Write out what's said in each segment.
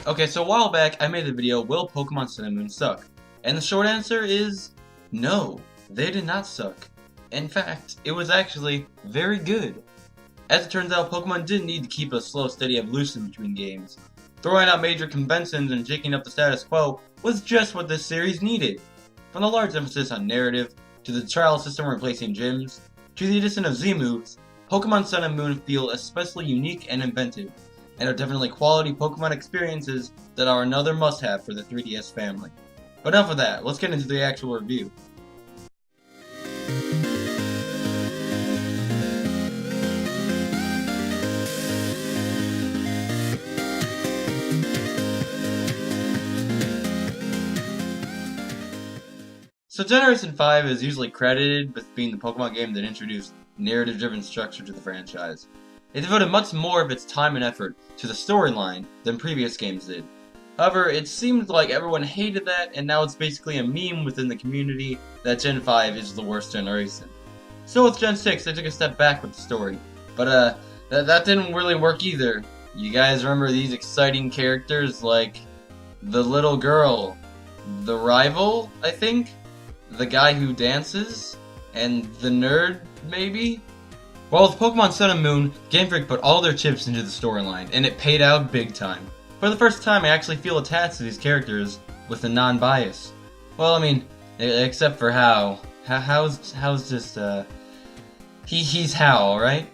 Okay, so a while back, I made the video, Will Pokemon Sun and Moon suck? And the short answer is, no, they did not suck. In fact, it was actually very good. As it turns out, Pokemon didn't need to keep a slow, steady evolution between games. Throwing out major conventions and shaking up the status quo was just what this series needed. From the large emphasis on narrative, to the trial system replacing gyms, to the addition of Z-moves, Pokemon Sun and Moon feel especially unique and inventive, and are definitely quality Pokemon experiences that are another must-have for the 3DS family. But enough of that, let's get into the actual review. So Generation 5 is usually credited with being the Pokemon game that introduced narrative-driven structure to the franchise. It devoted much more of its time and effort to the storyline than previous games did. However, it seemed like everyone hated that, and now it's basically a meme within the community that Gen 5 is the worst generation. So with Gen 6, they took a step back with the story, but that didn't really work either. You guys remember these exciting characters like the little girl, the rival, I think? The guy who dances? And the nerd, maybe? Well, with Pokemon Sun and Moon, Game Freak put all their chips into the storyline, and it paid out big time. For the first time, I actually feel attached to these characters with a non-bias. Well, I mean, except for Hau. Hau's just, he's Hau, alright?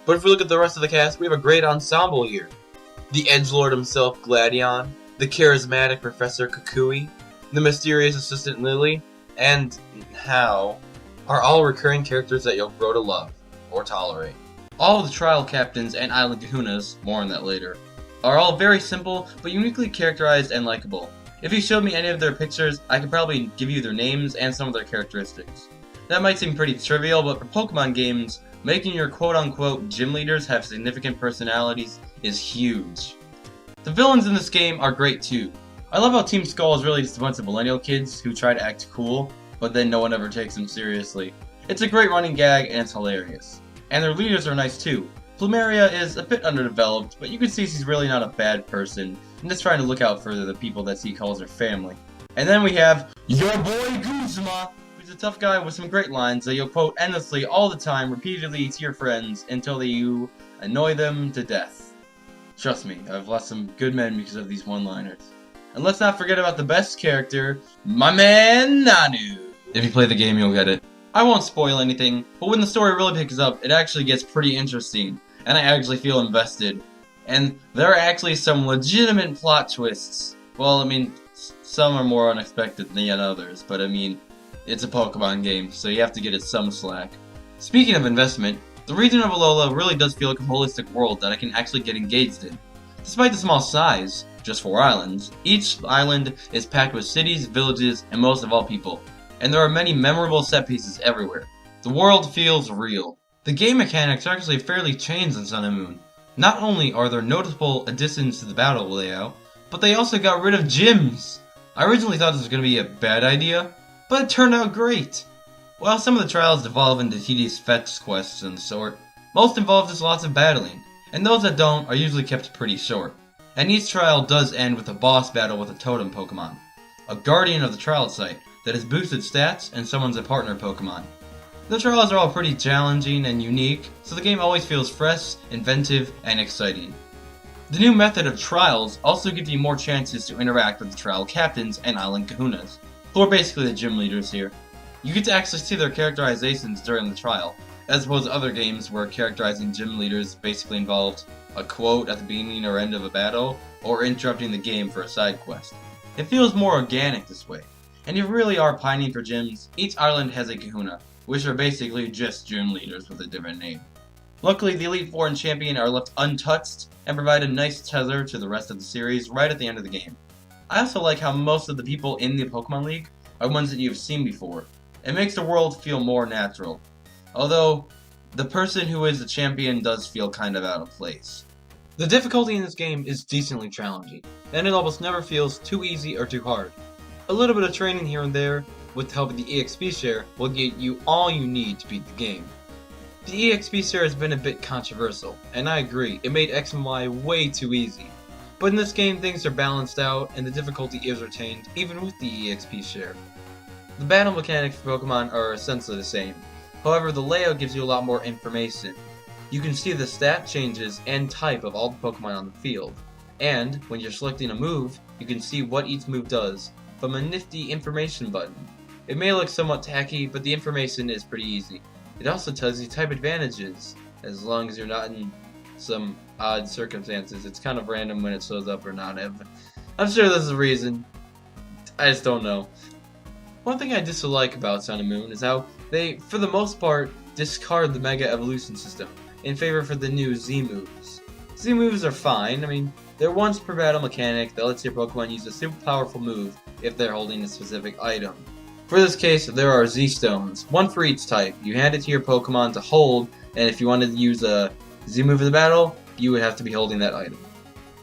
But if we look at the rest of the cast, we have a great ensemble here. The edgelord himself, Gladion, the charismatic Professor Kukui, the mysterious assistant Lily, and Hau are all recurring characters that you'll grow to love, or tolerate. All of the trial captains and island kahunas, more on that later, are all very simple, but uniquely characterized and likable. If you showed me any of their pictures, I could probably give you their names and some of their characteristics. That might seem pretty trivial, but for Pokemon games, making your quote-unquote gym leaders have significant personalities is huge. The villains in this game are great too. I love how Team Skull is really just a bunch of millennial kids who try to act cool, but then no one ever takes them seriously. It's a great running gag and it's hilarious. And their leaders are nice too. Plumeria is a bit underdeveloped, but you can see she's really not a bad person, and just trying to look out for the people that she calls her family. And then we have your boy Guzma, who's a tough guy with some great lines that you'll quote endlessly all the time, repeatedly to your friends, until you annoy them to death. Trust me, I've lost some good men because of these one-liners. And let's not forget about the best character, my man Nanu. If you play the game, you'll get it. I won't spoil anything, but when the story really picks up, it actually gets pretty interesting, and I actually feel invested. And there are actually some legitimate plot twists. Well, I mean, some are more unexpected than others, but I mean, it's a Pokemon game, so you have to get it some slack. Speaking of investment, the region of Alola really does feel like a holistic world that I can actually get engaged in. Despite the small size, just 4 islands, each island is packed with cities, villages, and most of all people. And there are many memorable set pieces everywhere. The world feels real. The game mechanics are actually fairly changed in Sun and Moon. Not only are there noticeable additions to the battle layout, but they also got rid of gyms. I originally thought this was going to be a bad idea, but it turned out great. While some of the trials devolve into tedious fetch quests and the sort, most involve just lots of battling, and those that don't are usually kept pretty short. And each trial does end with a boss battle with a totem Pokemon, a guardian of the trial site that has boosted stats and summons a partner Pokemon. The trials are all pretty challenging and unique, so the game always feels fresh, inventive, and exciting. The new method of trials also gives you more chances to interact with the trial captains and island kahunas, who are basically the gym leaders here. You get to actually see their characterizations during the trial, as opposed to other games where characterizing gym leaders basically involved a quote at the beginning or end of a battle, or interrupting the game for a side quest. It feels more organic this way, and if you really are pining for gyms, each island has a kahuna, which are basically just gym leaders with a different name. Luckily, the Elite Four and Champion are left untouched, and provide a nice tether to the rest of the series right at the end of the game. I also like how most of the people in the Pokemon League are ones that you've seen before. It makes the world feel more natural. Although, the person who is the champion does feel kind of out of place. The difficulty in this game is decently challenging, and it almost never feels too easy or too hard. A little bit of training here and there, with the help of the EXP share, will get you all you need to beat the game. The EXP share has been a bit controversial, and I agree, it made X and Y way too easy. But in this game, things are balanced out, and the difficulty is retained, even with the EXP share. The battle mechanics for Pokemon are essentially the same. However, the layout gives you a lot more information. You can see the stat changes and type of all the Pokemon on the field. And, when you're selecting a move, you can see what each move does from a nifty information button. It may look somewhat tacky, but the information is pretty easy. It also tells you type advantages, as long as you're not in some odd circumstances. It's kind of random when it shows up or not. I'm sure there's a reason. I just don't know. One thing I dislike about Sun and Moon is how they, for the most part, discard the Mega Evolution system in favor for the new Z-moves. Z-moves are fine. I mean, they're once per battle mechanic that lets your Pokemon use a super powerful move if they're holding a specific item. For this case, there are Z-Stones, one for each type. You hand it to your Pokemon to hold, and if you wanted to use a Z-move in the battle, you would have to be holding that item.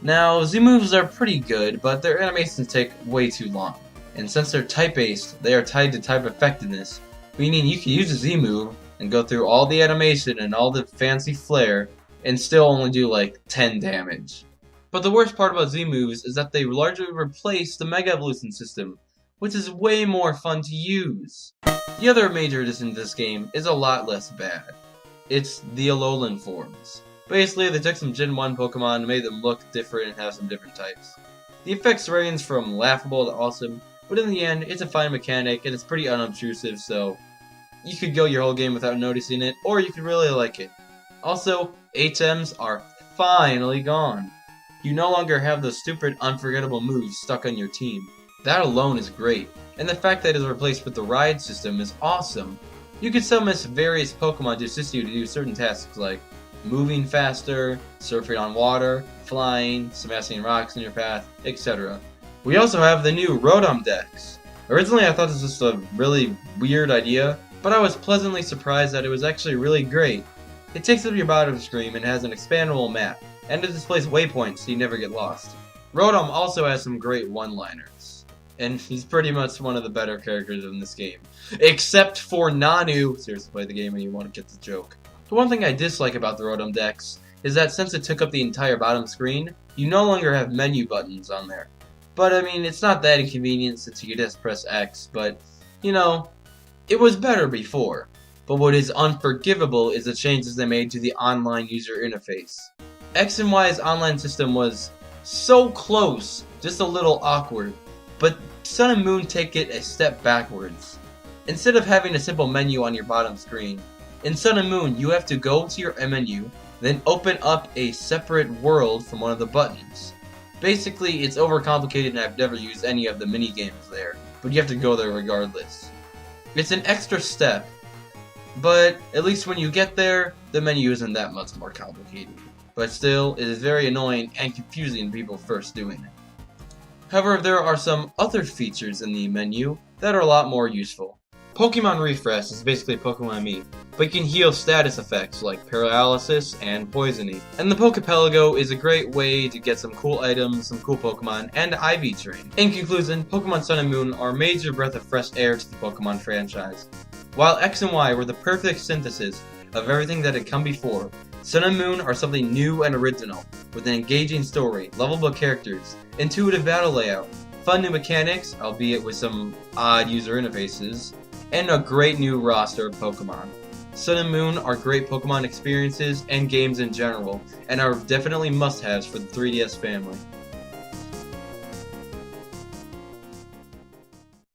Now, Z-moves are pretty good, but their animations take way too long. And since they're type-based, they are tied to type effectiveness, meaning you can use a Z-move and go through all the animation and all the fancy flair and still only do like 10 damage. But the worst part about Z-moves is that they largely replace the Mega Evolution system, which is way more fun to use. The other major addition to this game is a lot less bad. It's the Alolan forms. Basically, they took some Gen 1 Pokemon and made them look different and have some different types. The effects range from laughable to awesome, but in the end, it's a fine mechanic and it's pretty unobtrusive, so you could go your whole game without noticing it, or you could really like it. Also, HMs are finally gone. You no longer have those stupid, unforgettable moves stuck on your team. That alone is great, and the fact that it is replaced with the ride system is awesome. You can summon various Pokemon to assist you to do certain tasks like moving faster, surfing on water, flying, smashing rocks in your path, etc. We also have the new Rotom Dex. Originally I thought this was a really weird idea, but I was pleasantly surprised that it was actually really great. It takes up your bottom screen and has an expandable map, and it displays waypoints so you never get lost. Rotom also has some great one-liners, and he's pretty much one of the better characters in this game. Except for Nanu! Seriously, play the game and you won't get the joke. The one thing I dislike about the Rotom Dex is that since it took up the entire bottom screen, you no longer have menu buttons on there. But I mean, it's not that inconvenient since you could just press X, but, you know, it was better before. But what is unforgivable is the changes they made to the online user interface. X and Y's online system was so close, just a little awkward, but Sun and Moon take it a step backwards. Instead of having a simple menu on your bottom screen, in Sun and Moon you have to go to your menu, then open up a separate world from one of the buttons. Basically, it's overcomplicated and I've never used any of the mini games there, but you have to go there regardless. It's an extra step, but at least when you get there, the menu isn't that much more complicated. But still, it is very annoying and confusing to people first doing it. However, there are some other features in the menu that are a lot more useful. Pokemon Refresh is basically Pokemon Me, but you can heal status effects like paralysis and poisoning. And the Pokepelago is a great way to get some cool items, some cool Pokemon, and IV Train. In conclusion, Pokemon Sun and Moon are a major breath of fresh air to the Pokemon franchise. While X and Y were the perfect synthesis of everything that had come before, Sun and Moon are something new and original, with an engaging story, lovable characters, intuitive battle layout, fun new mechanics, albeit with some odd user interfaces, and a great new roster of Pokemon. Sun and Moon are great Pokemon experiences and games in general, and are definitely must-haves for the 3DS family.